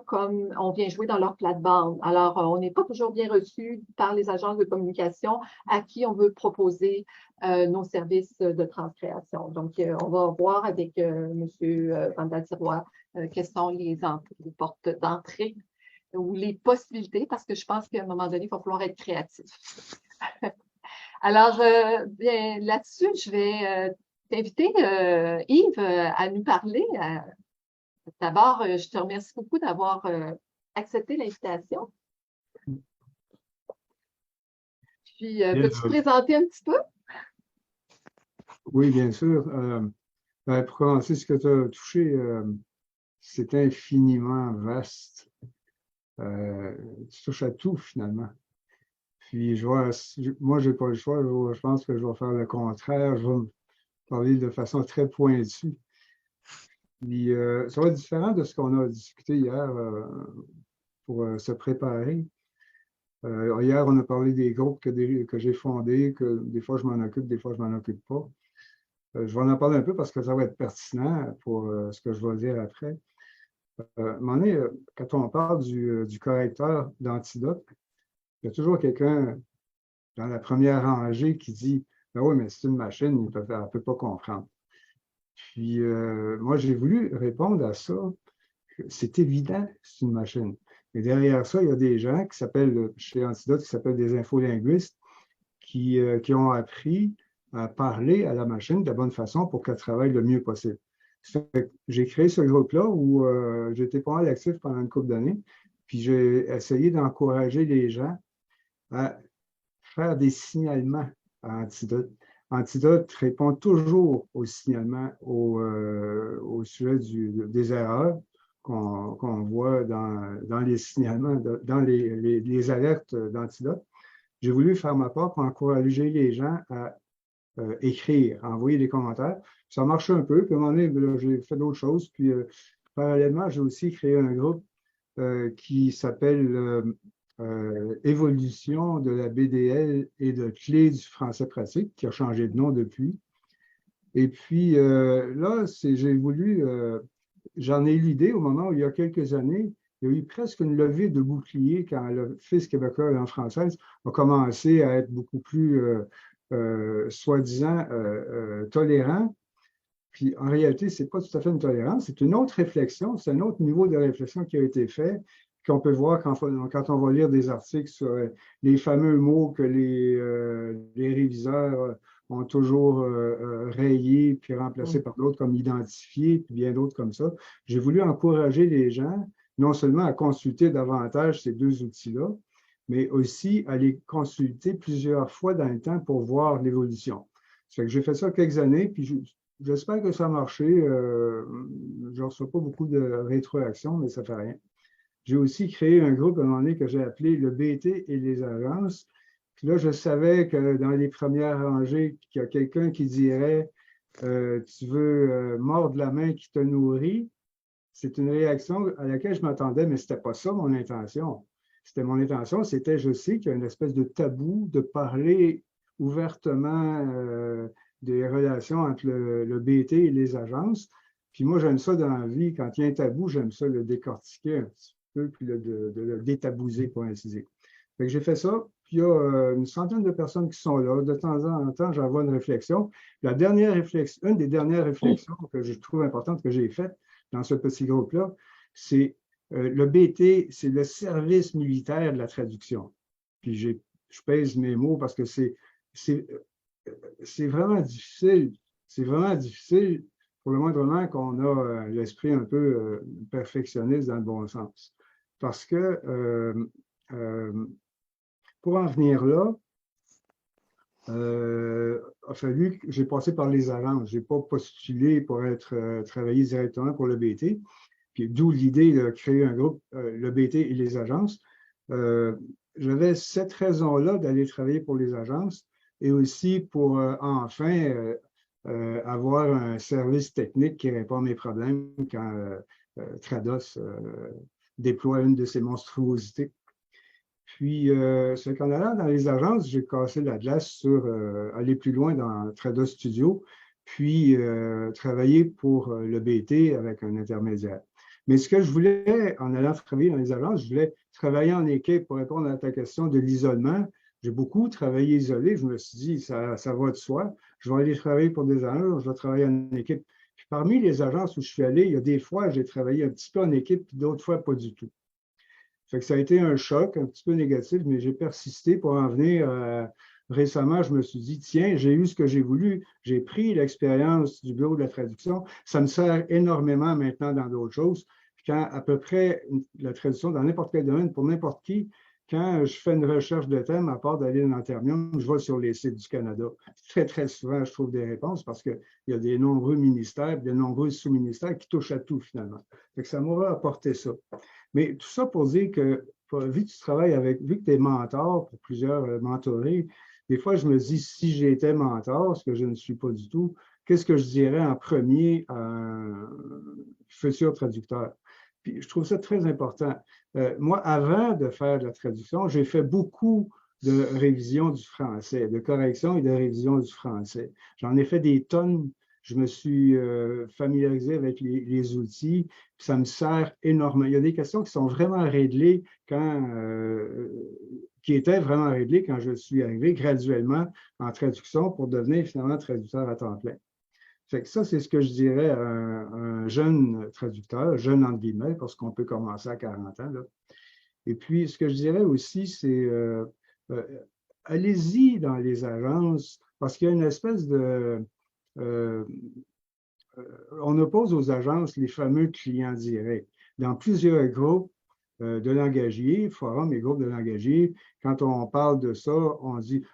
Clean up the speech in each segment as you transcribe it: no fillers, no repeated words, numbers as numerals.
comme on vient jouer dans leur plate-bande. Alors, on n'est pas toujours bien reçu par les agences de communication à qui on veut proposer nos services de transcréation. Donc, on va voir avec M. Van Tiroir quelles sont les portes d'entrée ou les possibilités, parce que je pense qu'à un moment donné, il va falloir être créatif. Alors, bien, là-dessus, je vais t'inviter, Yves, à nous parler. D'abord, je te remercie beaucoup d'avoir accepté l'invitation. Puis, peux-tu te présenter un petit peu? Oui, bien sûr. Pour commencer, ce que tu as touché, c'est infiniment vaste. Tu touches à tout, finalement. Puis, moi, je n'ai pas le choix. Je pense que je vais faire le contraire. Je vais me parler de façon très pointue. Puis, ça va être différent de ce qu'on a discuté hier pour se préparer. Hier, on a parlé des groupes que j'ai fondés, que des fois je m'en occupe, des fois je m'en occupe pas. Je vais en parler un peu parce que ça va être pertinent pour ce que je vais dire après. À un moment donné, quand on parle du correcteur d'antidote, il y a toujours quelqu'un dans la première rangée qui dit ben oui, mais c'est une machine, elle ne peut pas comprendre. Puis moi, j'ai voulu répondre à ça. C'est évident que c'est une machine. Mais derrière ça, il y a des gens qui s'appellent, chez Antidote, qui s'appellent des infolinguistes, qui ont appris à parler à la machine de la bonne façon pour qu'elle travaille le mieux possible. J'ai créé ce groupe-là où j'étais pas mal actif pendant une couple d'années, puis j'ai essayé d'encourager les gens à faire des signalements à Antidote. Antidote répond toujours aux signalements au sujet des erreurs qu'on voit dans les signalements, dans les alertes d'Antidote. J'ai voulu faire ma part pour encourager les gens à écrire, à envoyer des commentaires. Ça marche un peu, puis à un moment donné, j'ai fait d'autres choses. Puis parallèlement, j'ai aussi créé un groupe qui s'appelle Évolution de la BDL et de clés du français pratique, qui a changé de nom depuis. Et puis là, j'ai voulu, j'en ai eu l'idée au moment où il y a quelques années, il y a eu presque une levée de bouclier quand le Fils québécois et langue française a commencé à être beaucoup plus, soi-disant, tolérant. Puis en réalité, ce n'est pas tout à fait une tolérance, c'est une autre réflexion, c'est un autre niveau de réflexion qui a été fait, qu'on peut voir quand on va lire des articles sur les fameux mots que les réviseurs ont toujours rayés puis remplacés par d'autres comme identifiés, puis bien d'autres comme ça. J'ai voulu encourager les gens non seulement à consulter davantage ces deux outils-là, mais aussi à les consulter plusieurs fois dans le temps pour voir l'évolution. Ça fait que j'ai fait ça quelques années, puis j'espère que ça a marché. Je ne reçois pas beaucoup de rétroaction, mais ça ne fait rien. J'ai aussi créé un groupe à un moment donné que j'ai appelé le BT et les agences. Puis là, je savais que dans les premières rangées, qu'il y a quelqu'un qui dirait tu veux mordre la main qui te nourrit. C'est une réaction à laquelle je m'attendais, mais ce n'était pas ça mon intention. Mon intention, c'était, je sais qu'il y a une espèce de tabou de parler ouvertement des relations entre le BT et les agences. Puis moi, j'aime ça dans la vie. Quand il y a un tabou, j'aime ça le décortiquer un petit peu, puis de le détabouser, pour ainsi dire. Fait que j'ai fait ça, puis il y a une centaine de personnes qui sont là. De temps en temps, j'envoie une réflexion. Une des dernières réflexions que je trouve importante que j'ai faites dans ce petit groupe-là, c'est le BT, c'est le service militaire de la traduction. Puis je pèse mes mots parce que c'est vraiment difficile. C'est vraiment difficile pour le moindrement qu'on a l'esprit un peu perfectionniste dans le bon sens. Parce que pour en venir là, a fallu que j'ai passé par les agences. Je n'ai pas postulé pour travailler directement pour le BT. Puis d'où l'idée de créer un groupe, le BT et les agences. J'avais cette raison-là d'aller travailler pour les agences et aussi pour enfin avoir un service technique qui répond à mes problèmes quand Trados déploie une de ces monstruosités. Puis, c'est qu'en allant dans les agences, j'ai cassé la glace sur aller plus loin dans Trados Studio, puis travailler pour le BT avec un intermédiaire. Mais ce que je voulais, en allant travailler dans les agences, je voulais travailler en équipe pour répondre à ta question de l'isolement. J'ai beaucoup travaillé isolé. Je me suis dit, ça va de soi. Je vais aller travailler pour des agences, je vais travailler en équipe. Puis parmi les agences où je suis allé, il y a des fois, j'ai travaillé un petit peu en équipe, puis d'autres fois, pas du tout. Fait que ça a été un choc un petit peu négatif, mais j'ai persisté pour en venir. Récemment, je me suis dit, tiens, j'ai eu ce que j'ai voulu. J'ai pris l'expérience du bureau de la traduction. Ça me sert énormément maintenant dans d'autres choses. Puis quand à peu près la traduction dans n'importe quel domaine, pour n'importe qui, quand je fais une recherche de thème, à part d'aller dans Termium, je vais sur les sites du Canada. Très, très souvent, je trouve des réponses parce qu'il y a des nombreux ministères, de nombreux sous-ministères qui touchent à tout finalement. Fait que ça m'aura apporté ça. Mais tout ça pour dire que, vu que tu travailles avec, vu que tu es mentor pour plusieurs mentorés, des fois, je me dis, si j'étais mentor, ce que je ne suis pas du tout, qu'est-ce que je dirais en premier à un futur traducteur? Puis je trouve ça très important. Moi, avant de faire de la traduction, j'ai fait beaucoup de révision du français, de correction et de révision du français. J'en ai fait des tonnes. Je me suis familiarisé avec les outils, puis ça me sert énormément. Il y a des questions qui sont vraiment réglées qui étaient vraiment réglées quand je suis arrivé graduellement en traduction pour devenir finalement traducteur à temps plein. Fait que ça, c'est ce que je dirais à un jeune traducteur, jeune entre guillemets, parce qu'on peut commencer à 40 ans, là. Et puis, ce que je dirais aussi, c'est euh, allez-y dans les agences, parce qu'il y a une espèce de euh, on oppose aux agences les fameux clients directs. Dans plusieurs groupes de langagiers, forums et groupes de langagiers, quand on parle de ça, on dit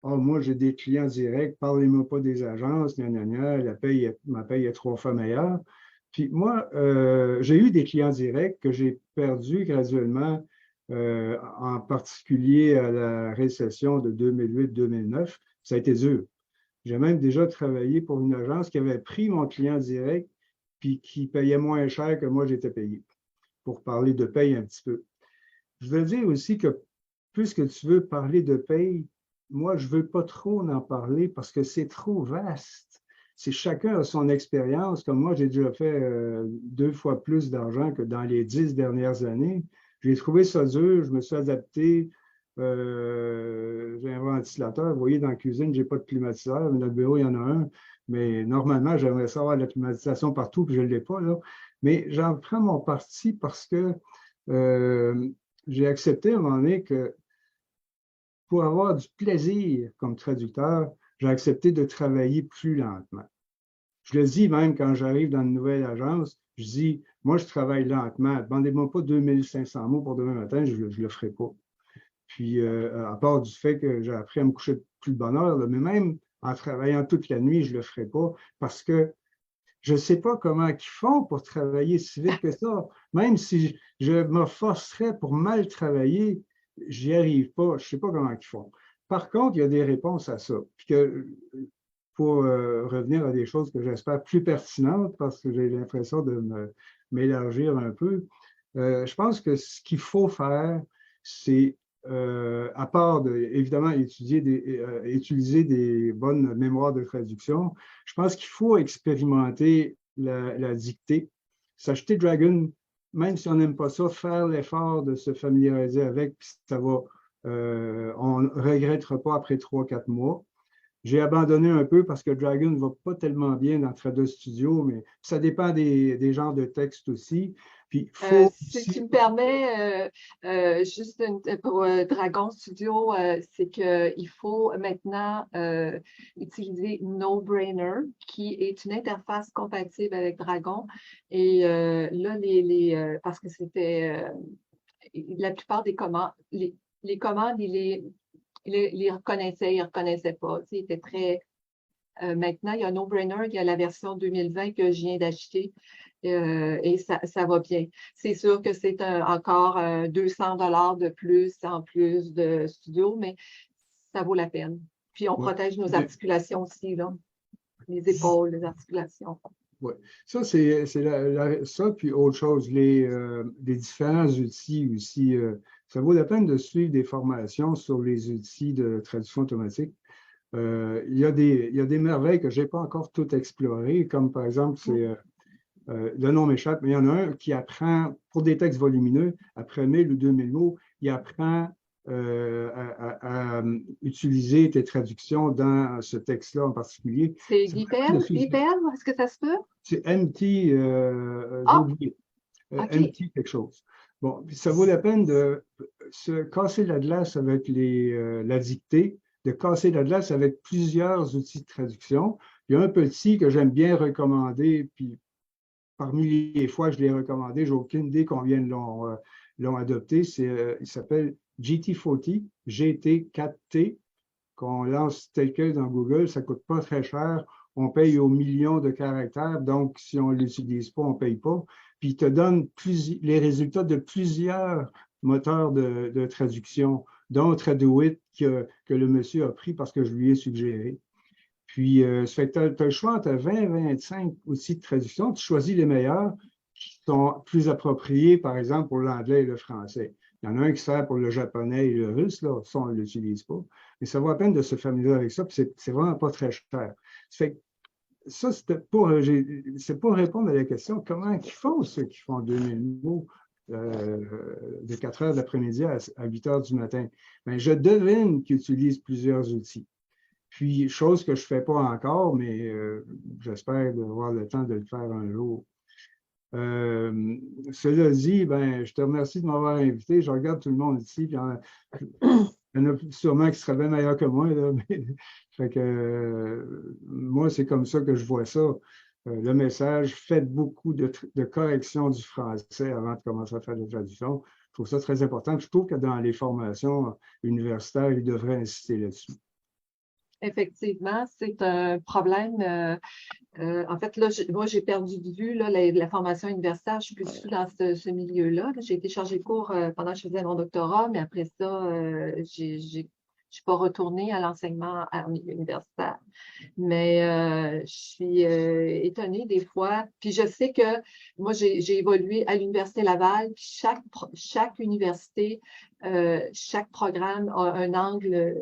oh, moi, j'ai des clients directs, parlez-moi pas des agences, ma paye est 3 fois meilleure. Puis moi, j'ai eu des clients directs que j'ai perdus graduellement, en particulier à la récession de 2008-2009. Ça a été dur. J'ai même déjà travaillé pour une agence qui avait pris mon client direct puis qui payait moins cher que moi j'étais payé, pour parler de paye un petit peu. Je veux dire aussi que puisque tu veux parler de paye, moi, je ne veux pas trop en parler parce que c'est trop vaste. C'est chacun a son expérience. Comme moi, j'ai déjà fait 2 fois plus d'argent que dans les 10 dernières années. J'ai trouvé ça dur, je me suis adapté. J'ai un ventilateur. Vous voyez, dans la cuisine, je n'ai pas de climatiseur, mais dans le bureau, il y en a un. Mais normalement, j'aimerais savoir la climatisation partout, puis je ne l'ai pas, là. Mais j'en prends mon parti parce que j'ai accepté à un moment donné que pour avoir du plaisir comme traducteur, j'ai accepté de travailler plus lentement. Je le dis même quand j'arrive dans une nouvelle agence, je dis, moi, je travaille lentement. Demandez-moi pas 2500 mots pour demain matin, je ne le ferai pas. Puis, à part du fait que j'ai appris à me coucher plus de bonne heure, là, mais même en travaillant toute la nuit, je ne le ferai pas parce que je ne sais pas comment ils font pour travailler si vite que ça. Même si je me forcerais pour mal travailler, j'y arrive pas. Je ne sais pas comment ils font. Par contre, il y a des réponses à ça. Puis que, pour revenir à des choses que j'espère plus pertinentes, parce que j'ai l'impression de m'élargir un peu, je pense que ce qu'il faut faire, c'est, à part évidemment utiliser des bonnes mémoires de traduction, je pense qu'il faut expérimenter la dictée. S'acheter Dragon, même si on n'aime pas ça, faire l'effort de se familiariser avec, puis ça va, on ne regrettera pas après 3-4 mois. J'ai abandonné un peu parce que Dragon ne va pas tellement bien dans Trados Studio, mais ça dépend des genres de textes aussi. Puis, faut Si aussi. tu me permets, juste pour Dragon Studio, c'est qu'il faut maintenant utiliser No-Brainer, qui est une interface compatible avec Dragon. Et là, parce que c'était la plupart des commandes, les commandes, il les reconnaissait, il ne reconnaissait pas. Tu sais, il était très. Maintenant, il y a No-Brainer, il y a la version 2020 que je viens d'acheter et ça va bien. C'est sûr que c'est encore 200 $ de plus en plus de studio, mais ça vaut la peine. Puis on Ouais. protège nos articulations aussi, là, les épaules, les articulations. Oui, ça, c'est ça, puis autre chose, les différents outils aussi. Ça vaut la peine de suivre des formations sur les outils de traduction automatique. Il y a des merveilles que je n'ai pas encore toutes explorées, comme par exemple, le nom m'échappe, mais il y en a un qui apprend, pour des textes volumineux, après 1000 ou 2000 mots, il apprend à utiliser tes traductions dans ce texte-là en particulier. C'est Guipel? Guipel, est-ce que ça se peut? C'est MT, j'ai Ah, oublié, OK. MT quelque chose. Bon, puis ça vaut la peine de se casser la glace avec la dictée, de casser la glace avec plusieurs outils de traduction. Il y a un petit que j'aime bien recommander, puis parmi les fois que je l'ai recommandé, j'ai aucune idée combien l'ont adopté. Il s'appelle GT40, GT4T, qu'on lance tel quel dans Google. Ça ne coûte pas très cher. On paye aux millions de caractères. Donc, si on ne l'utilise pas, on ne paye pas. Puis, il te donne les résultats de plusieurs moteurs de traduction, dont Traduit que le monsieur a pris parce que je lui ai suggéré. Puis, ça fait que tu as le choix entre 20 et 25 outils de traduction. Tu choisis les meilleurs qui sont plus appropriés, par exemple, pour l'anglais et le français. Il y en a un qui sert pour le japonais et le russe, là, ça, on ne l'utilise pas. Mais ça vaut la peine de se familiariser avec ça, puis c'est vraiment pas très cher. Ça fait que ça, c'est pour répondre à la question, comment ils font ceux qui font 2000 mots de 4 heures d'après-midi à 8 heures du matin? Bien, je devine qu'ils utilisent plusieurs outils. Puis, chose que je ne fais pas encore, mais j'espère avoir le temps de le faire un jour. Cela dit, ben, je te remercie de m'avoir invité. Je regarde tout le monde ici. Puis il y en a sûrement qui seraient bien meilleurs que moi. Là, mais, fait que, moi, c'est comme ça que je vois ça. Le message, faites beaucoup de corrections du français avant de commencer à faire de la traduction. Je trouve ça très important. Je trouve que dans les formations universitaires, ils devraient insister là-dessus. Effectivement, c'est un problème. En fait, là, moi, j'ai perdu de vue là, la formation universitaire. Je ne suis plus du tout dans ce milieu-là. J'ai été chargée de cours pendant que je faisais mon doctorat, mais après ça, je ne suis pas retournée à l'enseignement en milieu universitaire. Mais je suis étonnée des fois. Puis je sais que moi, j'ai évolué à l'Université Laval. Puis chaque université, chaque programme a un angle